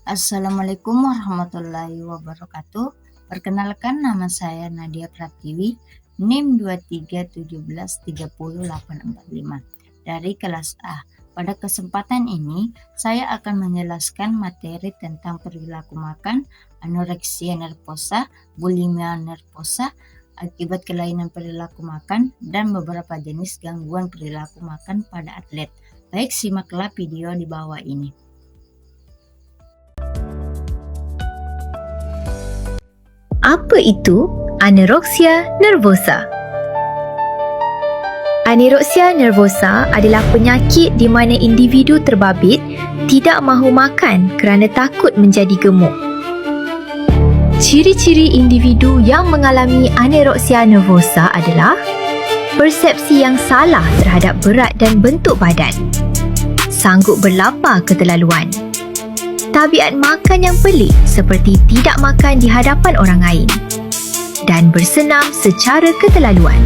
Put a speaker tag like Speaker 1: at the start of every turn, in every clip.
Speaker 1: Assalamualaikum warahmatullahi wabarakatuh. Perkenalkan, nama saya Nadia Pratiwi, NIM 2317300845 dari kelas A. Pada kesempatan ini, saya akan menjelaskan materi tentang perilaku makan, anoreksia nervosa, bulimia nervosa, akibat kelainan perilaku makan, dan beberapa jenis gangguan perilaku makan pada atlet. Baik, simaklah video di bawah ini.
Speaker 2: Apa itu anoreksia nervosa? Anoreksia nervosa adalah penyakit di mana individu terbabit tidak mahu makan kerana takut menjadi gemuk. Ciri-ciri individu yang mengalami anoreksia nervosa adalah persepsi yang salah terhadap berat dan bentuk badan, sanggup berlapar keterlaluan, tabiat makan yang pelik seperti tidak makan di hadapan orang lain, dan bersenam secara keterlaluan.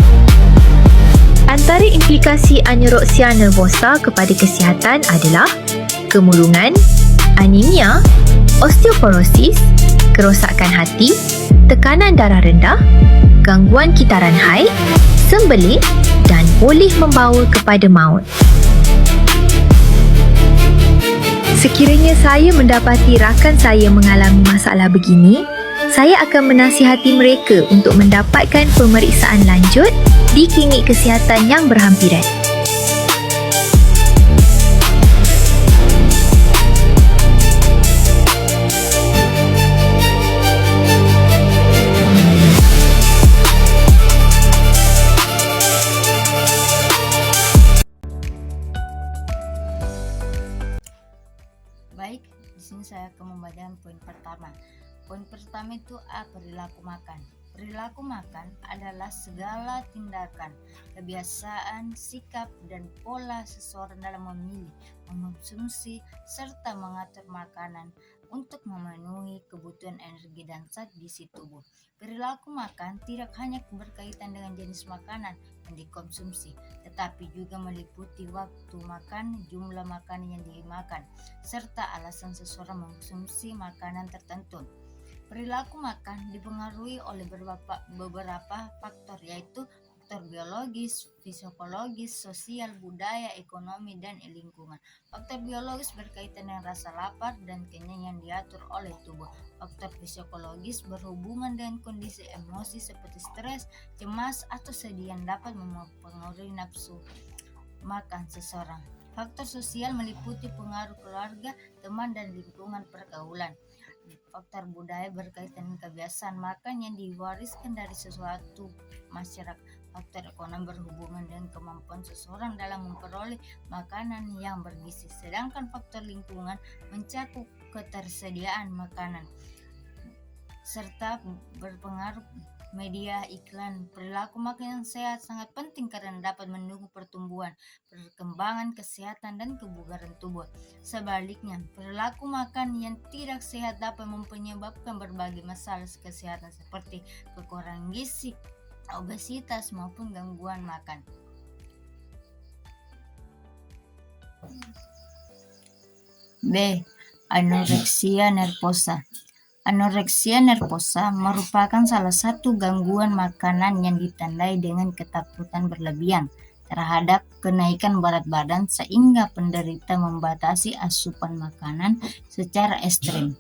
Speaker 2: Antara implikasi anoreksia nervosa kepada kesihatan adalah kemurungan, anemia, osteoporosis, kerosakan hati, tekanan darah rendah, gangguan kitaran haid, sembelit dan boleh membawa kepada maut. Sekiranya saya mendapati rakan saya mengalami masalah begini, saya akan menasihati mereka untuk mendapatkan pemeriksaan lanjut di klinik kesihatan yang berhampiran.
Speaker 1: Baik, di sini saya akan membacakan poin pertama. Poin pertama itu A, perilaku makan. Perilaku makan adalah segala tindakan, kebiasaan, sikap, dan pola seseorang dalam memilih, mengonsumsi, serta mengatur makanan untuk memenuhi kebutuhan energi dan zat gizi tubuh. Perilaku makan tidak hanya berkaitan dengan jenis makanan yang dikonsumsi, tetapi juga meliputi waktu makan, jumlah makanan yang dimakan, serta alasan seseorang mengonsumsi makanan tertentu. Perilaku makan dipengaruhi oleh beberapa faktor, yaitu faktor biologis, psikologis, sosial, budaya, ekonomi, dan lingkungan. Faktor biologis berkaitan dengan rasa lapar dan kenyang yang diatur oleh tubuh. Faktor psikologis berhubungan dengan kondisi emosi seperti stres, cemas, atau sedih yang dapat mempengaruhi nafsu makan seseorang. Faktor sosial meliputi pengaruh keluarga, teman, dan lingkungan pergaulan. Faktor budaya berkaitan dengan kebiasaan makan yang diwariskan dari sesuatu masyarakat. Faktor ekonomi berhubungan dengan kemampuan seseorang dalam memperoleh makanan yang bergizi. Sedangkan faktor lingkungan mencakup ketersediaan makanan serta berpengaruh media iklan. Perilaku makan yang sehat sangat penting karena dapat mendukung pertumbuhan, perkembangan, kesehatan, dan kebugaran tubuh. Sebaliknya, perilaku makan yang tidak sehat dapat menyebabkan berbagai masalah kesehatan seperti kekurangan gizi, obesitas, maupun gangguan makan. B. Anoreksia nervosa. Anoreksia nervosa merupakan salah satu gangguan makanan yang ditandai dengan ketakutan berlebihan terhadap kenaikan berat badan sehingga penderita membatasi asupan makanan secara ekstrem.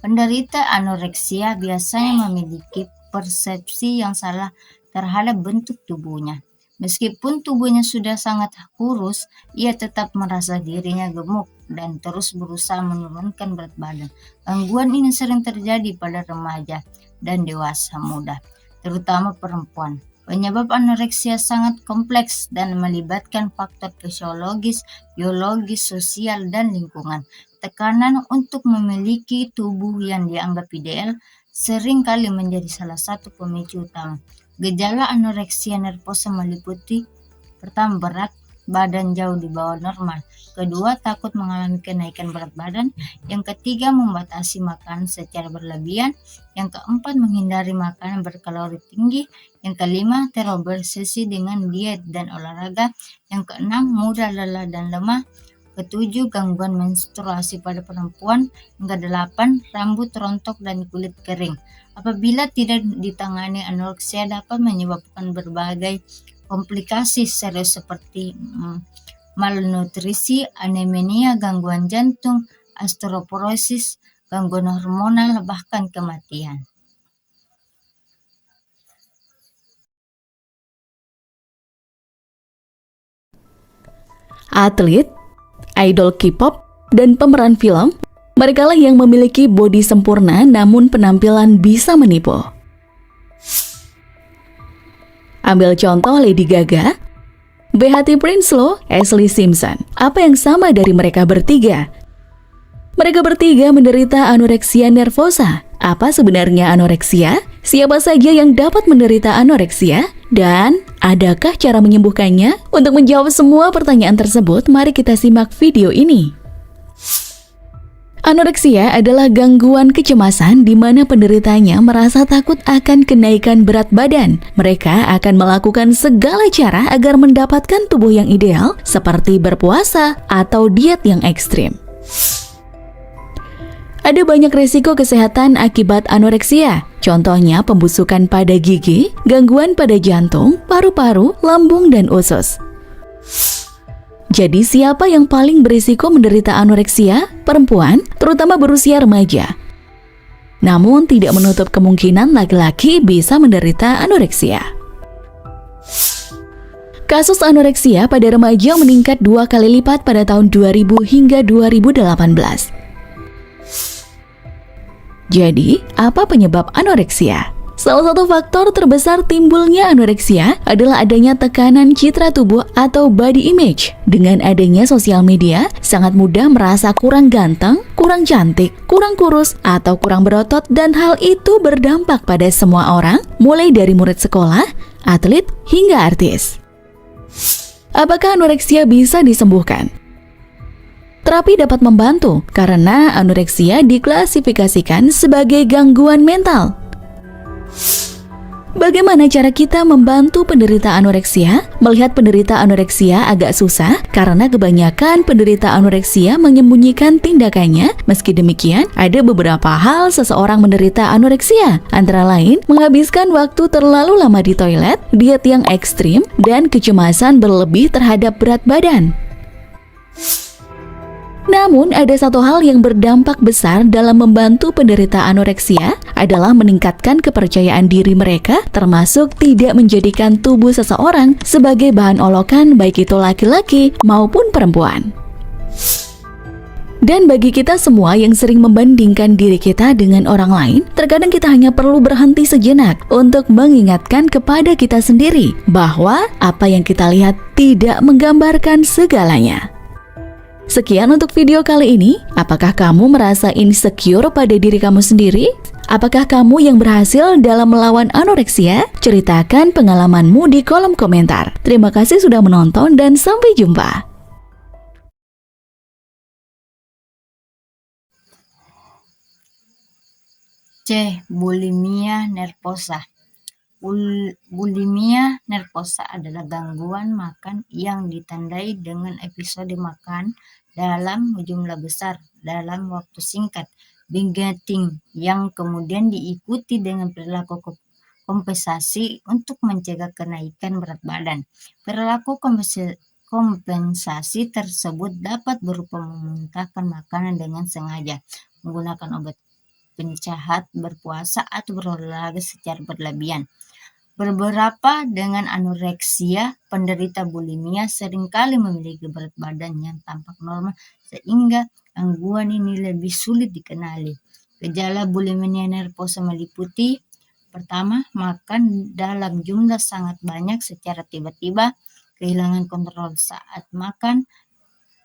Speaker 1: Penderita anoreksia biasanya memiliki persepsi yang salah terhadap bentuk tubuhnya. Meskipun tubuhnya sudah sangat kurus, ia tetap merasa dirinya gemuk dan terus berusaha menurunkan berat badan. Gangguan ini sering terjadi pada remaja dan dewasa muda, terutama perempuan. Penyebab anoreksia sangat kompleks dan melibatkan faktor fisiologis, biologis, sosial, dan lingkungan. Tekanan untuk memiliki tubuh yang dianggap ideal sering kali menjadi salah satu pemicu utama. Gejala anoreksia nervosa meliputi: pertama, berat badan jauh di bawah normal. Kedua, takut mengalami kenaikan berat badan. Yang ketiga, membatasi makanan secara berlebihan. Yang keempat, menghindari makanan berkalori tinggi. Yang kelima, terobsesi dengan diet dan olahraga. Yang keenam, mudah lelah dan lemah. Ketujuh, gangguan menstruasi pada perempuan. Yang kedelapan, rambut rontok dan kulit kering. Apabila tidak ditangani, anoreksia dapat menyebabkan berbagai komplikasi serius seperti malnutrisi, anemia, gangguan jantung, osteoporosis, gangguan hormonal, bahkan kematian.
Speaker 3: Atlet, idol K-pop, dan pemeran film, merekalah yang memiliki bodi sempurna namun penampilan bisa menipu. Ambil contoh Lady Gaga, BHT Prinsloo, Ashlee Simpson. Apa yang sama dari mereka bertiga? Mereka bertiga menderita anoreksia nervosa. Apa sebenarnya anoreksia? Siapa saja yang dapat menderita anoreksia? Dan adakah cara menyembuhkannya? Untuk menjawab semua pertanyaan tersebut, mari kita simak video ini. Anoreksia adalah gangguan kecemasan di mana penderitanya merasa takut akan kenaikan berat badan. Mereka akan melakukan segala cara agar mendapatkan tubuh yang ideal, seperti berpuasa atau diet yang ekstrim. Ada banyak resiko kesehatan akibat anoreksia. Contohnya pembusukan pada gigi, gangguan pada jantung, paru-paru, lambung, dan usus. Jadi siapa yang paling berisiko menderita anoreksia? Perempuan, terutama berusia remaja. Namun tidak menutup kemungkinan laki-laki bisa menderita anoreksia. Kasus anoreksia pada remaja meningkat 2 kali lipat pada tahun 2000 hingga 2018. Jadi, apa penyebab anoreksia? Salah satu faktor terbesar timbulnya anoreksia adalah adanya tekanan citra tubuh atau body image. Dengan adanya sosial media, sangat mudah merasa kurang ganteng, kurang cantik, kurang kurus, atau kurang berotot, dan hal itu berdampak pada semua orang, mulai dari murid sekolah, atlet, hingga artis. Apakah anoreksia bisa disembuhkan? Terapi dapat membantu karena anoreksia diklasifikasikan sebagai gangguan mental. Bagaimana cara kita membantu penderita anoreksia? Melihat penderita anoreksia agak susah karena kebanyakan penderita anoreksia menyembunyikan tindakannya. Meski demikian, ada beberapa hal seseorang menderita anoreksia, antara lain menghabiskan waktu terlalu lama di toilet, diet yang ekstrim, dan kecemasan berlebih terhadap berat badan. Namun, ada satu hal yang berdampak besar dalam membantu penderita anoreksia adalah meningkatkan kepercayaan diri mereka, termasuk tidak menjadikan tubuh seseorang sebagai bahan olokan baik itu laki-laki maupun perempuan. Dan bagi kita semua yang sering membandingkan diri kita dengan orang lain, terkadang kita hanya perlu berhenti sejenak untuk mengingatkan kepada kita sendiri bahwa apa yang kita lihat tidak menggambarkan segalanya. Sekian untuk video kali ini. Apakah kamu merasa insecure pada diri kamu sendiri? Apakah kamu yang berhasil dalam melawan anoreksia? Ceritakan pengalamanmu di kolom komentar. Terima kasih sudah menonton dan sampai jumpa.
Speaker 1: C. Bulimia nervosa. Bulimia nervosa adalah gangguan makan yang ditandai dengan episode makan dalam jumlah besar dalam waktu singkat, binge eating, yang kemudian diikuti dengan perilaku kompensasi untuk mencegah kenaikan berat badan. Perilaku kompensasi tersebut dapat berupa memuntahkan makanan dengan sengaja, menggunakan obat pencehat, berpuasa, atau berolahraga secara berlebihan. Beberapa dengan anoreksia, penderita bulimia seringkali memiliki berat badan yang tampak normal sehingga gangguan ini lebih sulit dikenali. Gejala bulimia nervosa meliputi: pertama, makan dalam jumlah sangat banyak secara tiba-tiba, kehilangan kontrol saat makan,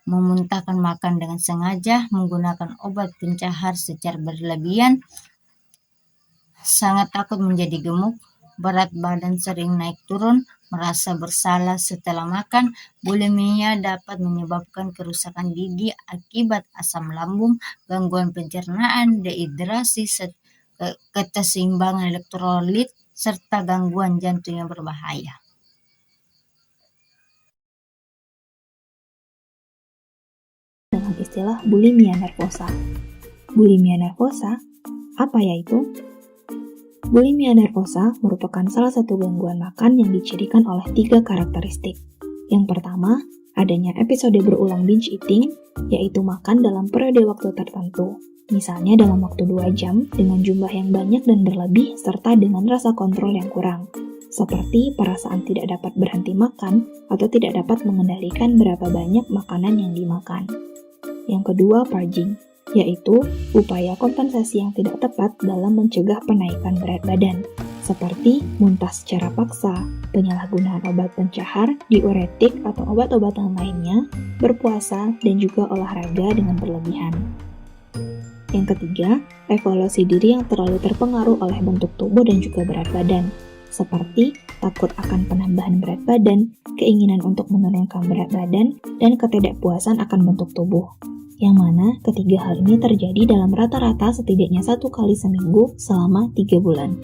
Speaker 1: memuntahkan makan dengan sengaja, menggunakan obat pencahar secara berlebihan, sangat takut menjadi gemuk, berat badan sering naik turun, merasa bersalah setelah makan. Bulimia dapat menyebabkan kerusakan gigi akibat asam lambung, gangguan pencernaan, dehidrasi, keseimbangan elektrolit, serta gangguan jantung yang berbahaya.
Speaker 4: dengan istilah bulimia nervosa. Bulimia nervosa, apa ya itu? Bulimia nervosa merupakan salah satu gangguan makan yang dicirikan oleh 3 karakteristik. Yang pertama, adanya episode berulang binge eating, yaitu makan dalam periode waktu tertentu, misalnya dalam waktu 2 jam dengan jumlah yang banyak dan berlebih serta dengan rasa kontrol yang kurang, seperti perasaan tidak dapat berhenti makan atau tidak dapat mengendalikan berapa banyak makanan yang dimakan. Yang kedua, purging, yaitu upaya kompensasi yang tidak tepat dalam mencegah penaikan berat badan, seperti muntah secara paksa, penyalahgunaan obat pencahar, diuretik atau obat-obatan lainnya, berpuasa, dan juga olahraga dengan berlebihan. Yang ketiga, evaluasi diri yang terlalu terpengaruh oleh bentuk tubuh dan juga berat badan, seperti takut akan penambahan berat badan, keinginan untuk menurunkan berat badan, dan ketidakpuasan akan bentuk tubuh. Yang mana ketiga hal ini terjadi dalam rata-rata setidaknya 1 kali seminggu selama 3 bulan.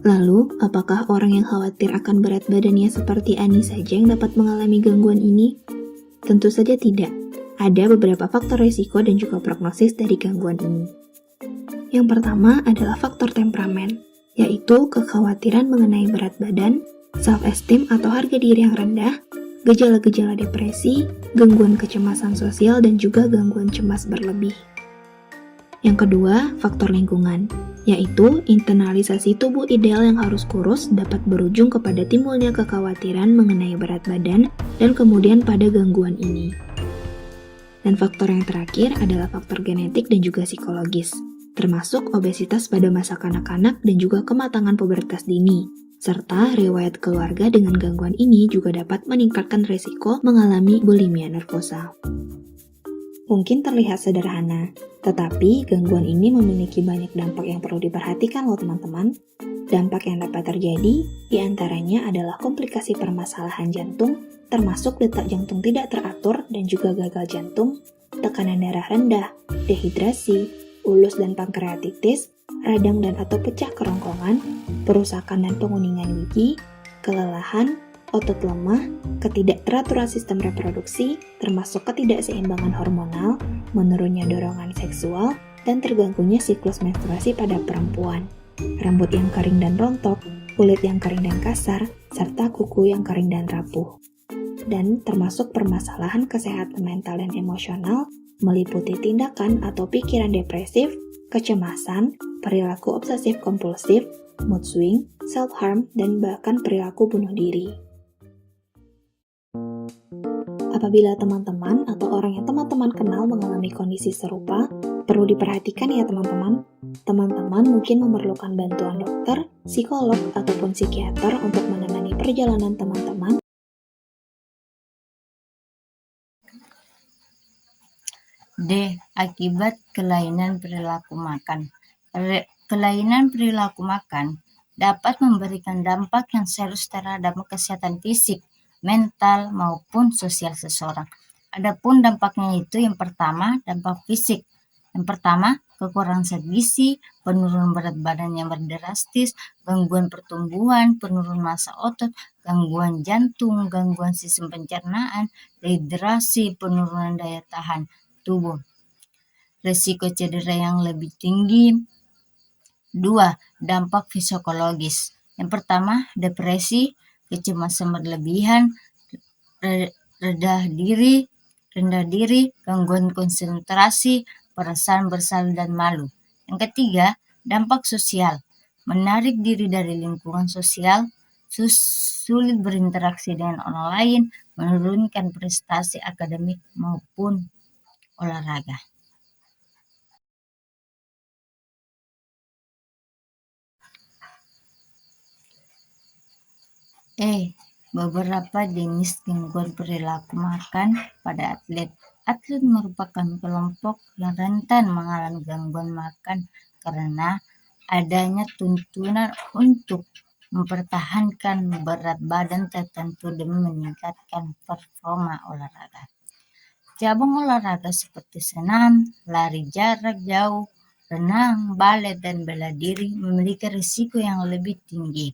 Speaker 4: Lalu, apakah orang yang khawatir akan berat badannya seperti Ani saja yang dapat mengalami gangguan ini? Tentu saja tidak. Ada beberapa faktor risiko dan juga prognosis dari gangguan ini. Yang pertama adalah faktor temperamen, yaitu kekhawatiran mengenai berat badan, self-esteem atau harga diri yang rendah, gejala-gejala depresi, gangguan kecemasan sosial, dan juga gangguan cemas berlebih. Yang kedua, faktor lingkungan, yaitu internalisasi tubuh ideal yang harus kurus dapat berujung kepada timbulnya kekhawatiran mengenai berat badan dan kemudian pada gangguan ini. Dan faktor yang terakhir adalah faktor genetik dan juga psikologis, termasuk obesitas pada masa kanak-kanak dan juga kematangan pubertas dini, serta riwayat keluarga dengan gangguan ini juga dapat meningkatkan risiko mengalami bulimia nervosa. Mungkin terlihat sederhana, tetapi gangguan ini memiliki banyak dampak yang perlu diperhatikan loh teman-teman. Dampak yang dapat terjadi diantaranya adalah komplikasi permasalahan jantung, termasuk detak jantung tidak teratur dan juga gagal jantung, tekanan darah rendah, dehidrasi, ulus dan pankreatitis, radang dan atau pecah kerongkongan, perusakan dan penguningan gigi, kelelahan, otot lemah, ketidakteraturan sistem reproduksi, termasuk ketidakseimbangan hormonal, menurunnya dorongan seksual, dan terganggunya siklus menstruasi pada perempuan, rambut yang kering dan rontok, kulit yang kering dan kasar, serta kuku yang kering dan rapuh. Dan termasuk permasalahan kesehatan mental dan emosional, meliputi tindakan atau pikiran depresif, kecemasan, perilaku obsesif-kompulsif, mood swing, self-harm, dan bahkan perilaku bunuh diri. Apabila teman-teman atau orang yang teman-teman kenal mengalami kondisi serupa, perlu diperhatikan ya teman-teman. Teman-teman mungkin memerlukan bantuan dokter, psikolog, ataupun psikiater untuk menemani perjalanan teman-teman.
Speaker 1: D. Akibat kelainan perilaku makan. Kelainan perilaku makan dapat memberikan dampak yang serius terhadap kesehatan fisik, mental, maupun sosial seseorang. Adapun dampaknya itu yang pertama, dampak fisik. Yang pertama, kekurangan zat gizi, penurunan berat badan yang berdrastis, gangguan pertumbuhan, penurunan massa otot, gangguan jantung, gangguan sistem pencernaan, dehidrasi, penurunan daya tahan tubuh. Risiko cedera yang lebih tinggi. 2. Dampak psikologis. Yang pertama, depresi, kecemasan berlebihan, rendah diri, gangguan konsentrasi, perasaan bersalah dan malu. Yang ketiga, dampak sosial, menarik diri dari lingkungan sosial, sulit berinteraksi dengan orang lain, menurunkan prestasi akademik maupun olahraga. Beberapa jenis gangguan perilaku makan pada atlet. Atlet merupakan kelompok yang rentan mengalami gangguan makan karena adanya tuntunan untuk mempertahankan berat badan tertentu demi meningkatkan performa olahraga. Cabang olahraga seperti senam, lari jarak jauh, renang, balet, dan bela diri memiliki risiko yang lebih tinggi.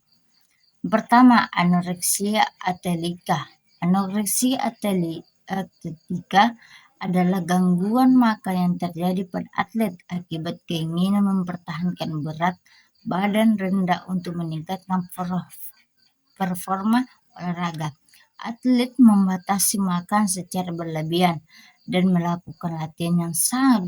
Speaker 1: Pertama, anoreksia atelika. Anoreksia atelika adalah gangguan makan yang terjadi pada atlet akibat keinginan mempertahankan berat badan rendah untuk meningkatkan performa olahraga. Atlet membatasi makan secara berlebihan dan melakukan latihan yang sangat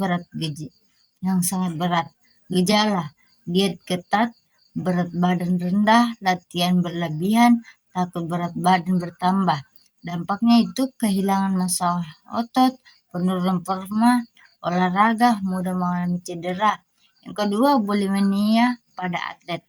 Speaker 1: berat. Gejala: diet ketat, berat badan rendah, latihan berlebihan, takut berat badan bertambah. Dampaknya itu kehilangan massa otot, penurunan performa olahraga, mudah mengalami cedera. Yang kedua, bulimia pada atlet.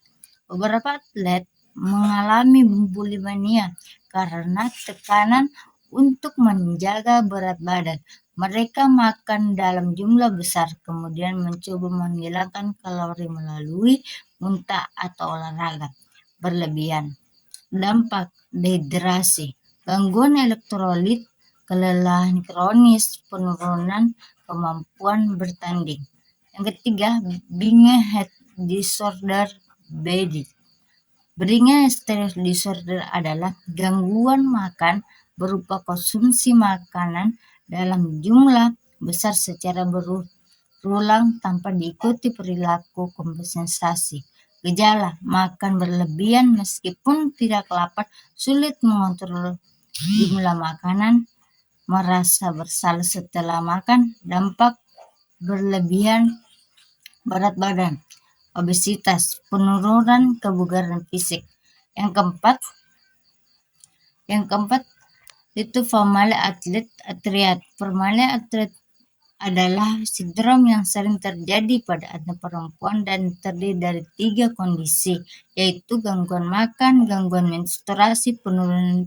Speaker 1: Beberapa atlet mengalami bulimia karena tekanan untuk menjaga berat badan. Mereka makan dalam jumlah besar, kemudian mencoba menghilangkan kalori melalui muntah atau olahraga berlebihan. Dampak: dehidrasi, gangguan elektrolit, kelelahan kronis, penurunan kemampuan bertanding. Yang ketiga, binge head disorder body. Binge stress disorder adalah gangguan makan berupa konsumsi makanan dalam jumlah besar secara berulang tanpa diikuti perilaku kompensasi. Gejala: makan berlebihan meskipun tidak lapar, sulit mengontrol jumlah makanan, merasa bersalah setelah makan. Dampak: berlebihan berat badan, obesitas, penurunan kebugaran fisik. Yang keempat itu family athlete triad. Family athlete adalah sindrom yang sering terjadi pada atlet perempuan dan terdiri dari 3 kondisi, yaitu gangguan makan, gangguan menstruasi, penurunan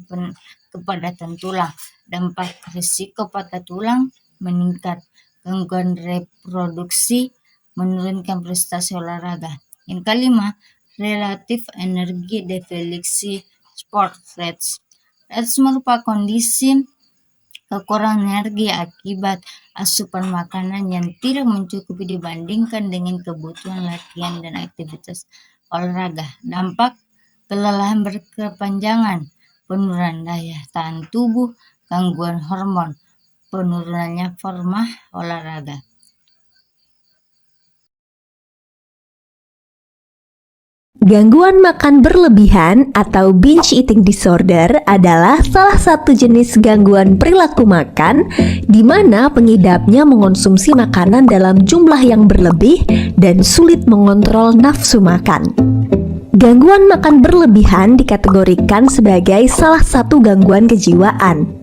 Speaker 1: kepadatan tulang. Dampak: risiko patah tulang meningkat, gangguan reproduksi, menurunkan prestasi olahraga. Yang kelima, relative energy deficiency sport rates. Rates merupakan kondisi kekurangan energi akibat asupan makanan yang tidak mencukupi dibandingkan dengan kebutuhan latihan dan aktivitas olahraga. Dampak: kelelahan berkepanjangan, penurunan daya tahan tubuh, gangguan hormon, penurunannya performa olahraga.
Speaker 5: Gangguan makan berlebihan atau binge eating disorder adalah salah satu jenis gangguan perilaku makan di mana pengidapnya mengonsumsi makanan dalam jumlah yang berlebih dan sulit mengontrol nafsu makan. Gangguan makan berlebihan dikategorikan sebagai salah satu gangguan kejiwaan.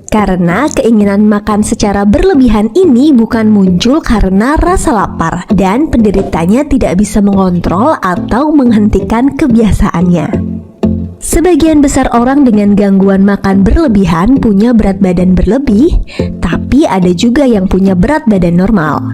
Speaker 5: Karena keinginan makan secara berlebihan ini bukan muncul karena rasa lapar dan penderitanya tidak bisa mengontrol atau menghentikan kebiasaannya. Sebagian besar orang dengan gangguan makan berlebihan punya berat badan berlebih, tapi ada juga yang punya berat badan normal.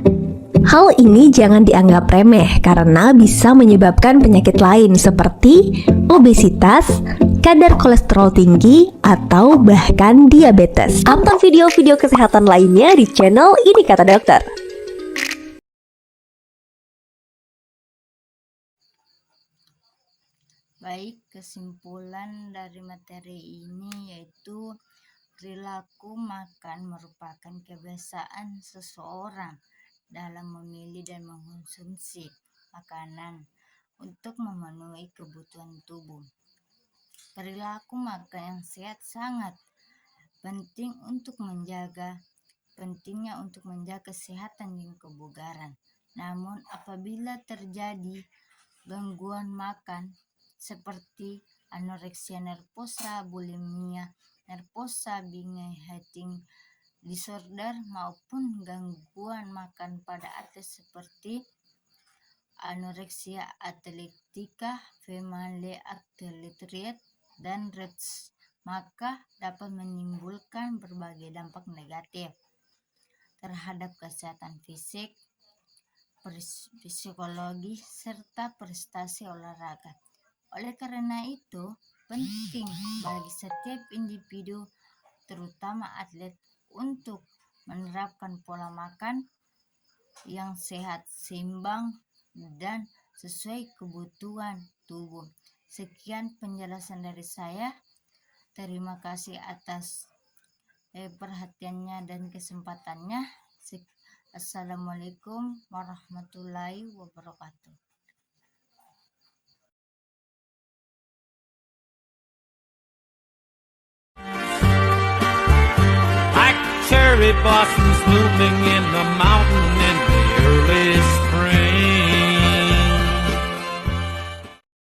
Speaker 5: Hal ini jangan dianggap remeh karena bisa menyebabkan penyakit lain seperti obesitas, kadar kolesterol tinggi, atau bahkan diabetes. Tonton video-video kesehatan lainnya di channel Ini Kata Dokter.
Speaker 1: Baik, kesimpulan dari materi ini yaitu perilaku makan merupakan kebiasaan seseorang dalam memilih dan mengkonsumsi makanan untuk memenuhi kebutuhan tubuh. Perilaku makan yang sehat sangat pentingnya untuk menjaga kesehatan dan kebugaran. Namun apabila terjadi gangguan makan seperti anoreksia nervosa, bulimia nervosa, binge eating disorder maupun gangguan makan pada atlet seperti anoreksia atletika, family athlete triad, dan Rett, maka dapat menimbulkan berbagai dampak negatif terhadap kesehatan fisik, psikologi, serta prestasi olahraga. Oleh karena itu, penting bagi setiap individu, terutama atlet, untuk menerapkan pola makan yang sehat, seimbang, dan sesuai kebutuhan tubuh. Sekian penjelasan dari saya. Terima kasih atas perhatiannya dan kesempatannya. Assalamualaikum warahmatullahi wabarakatuh.
Speaker 6: Like cherry blossoms blooming in the mountain